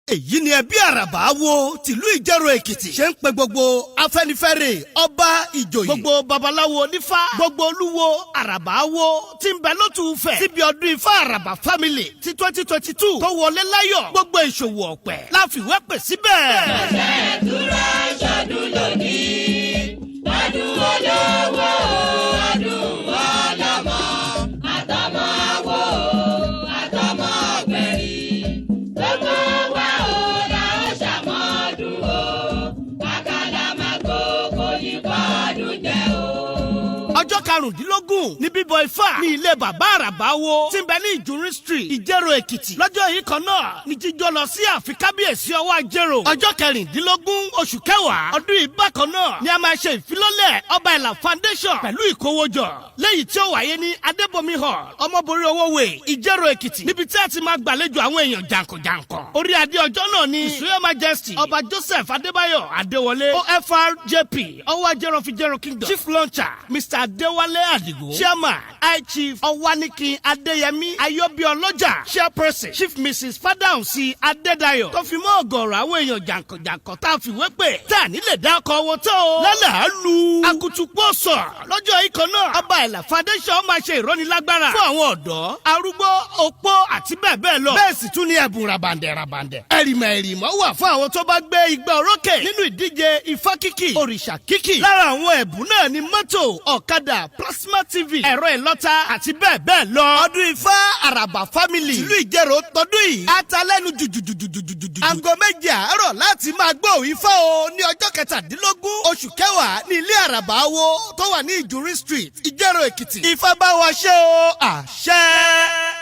èyí ni ẹbí àràbà wo tìlú ìjẹ̀rò èkìtì ṣe ń pe gbogbo afẹ́nifẹ́re ọba ìjòyè gbogbo babaláwo onífá gbogbo olúwo àràbà wo tí ń bẹ lótú fẹ̀ síbi ọdún ifá àràbà family ti 2022 tó wọlé láyọ̀ gbogbo ìṣòwò ọ̀pẹ láfiwé pè síbẹ̀. ọ̀sẹ̀ ìtura ṣọdún lónìí ọdún olówó ọdún ọlọ́mọ àtọmọ àwò àtọmọ ọ̀gbẹ̀rì gbogbo wa ò la ó ṣàmọ́dún o kàkàlà máa gbogbo yìí fọ́dún jẹ́ o. ọjọ́ karùndínlógún ní bíbọ ifá ní ilé bàbá àràbà wo tí ń bẹ ní ìjùrí street ìjẹ̀rò èkìtì lọ́jọ́ yìí kan náà ní jíjọ lọ sí ààfin kábíyèsí ọwọ́ àjẹrò ọjọ́ kẹrìndínlógún oṣù kẹwàá ọdún yìí bákan náà ni a máa ṣe ìfilọ́lẹ̀ ọba ẹ̀là foundation pẹ̀lú ìkówójọ lẹ́yìn tí ó wáyé ní adébómi hall ọmọborí owówè ìjẹ̀rò èkìtì níbi tí a ti máa gbàlejò àwọn èèyàn jàǹkànjàǹkàn orí adé ọjọ́ náà ni ìsúyẹ́ majesty ọba joseph adébáyọ̀ adéwọlé ofrjp ọwọ́ àjẹrò fìjẹrò kingdom chief launcher mr adéwálé àdìgún chairman high chief ọwánikin adéyẹmí ayọ́bíọlọ́jà chairperson chief mrs fadahunsi adédayọ̀ tó fi mọ́ ọ̀gọ̀rọ̀ àwọn èèyàn jàǹkànjàǹkàn tá a fi wé pè tá a nílẹ̀ dákọ̀ owó tó o lálàálù akutupo sọ lọ́jọ́ ikọ̀ náà ọba ẹ̀là foundation máa ṣe ìrónilágbára fún àwọn ọ̀dọ́ arúgbó opó àti bẹ́ẹ̀ bẹ́ẹ̀ lọ bẹ́ẹ̀ sì tún ní ẹ̀bùn rabandẹ̀ ẹ̀rìmọ̀ wà fún àwọn tó bá gbé igbá orókè nínú ìdíje ifá kíkì òrìṣà kíkì lára àwọn ẹ̀bùn náà ni mọ́tò ọ̀kadà plasma tv ẹ̀rọ ìlọ́ta àti bẹ́ẹ̀ bẹ́ẹ̀ lọ. ọdún ifá àràbà family ìlú ìjẹ̀rò tọdún yìí atalẹ́nu jùjùjùjùjùjùjù. aago méje àárọ̀ láti máa gbọ́ ifá o ní ọjọ́ kẹtàdínlógún oṣù kẹwàá ní ilé àràbà wo tó wà ní ìjùrí street ìjẹ̀rò èkìtì. ifá bá wa ṣe o àṣẹ.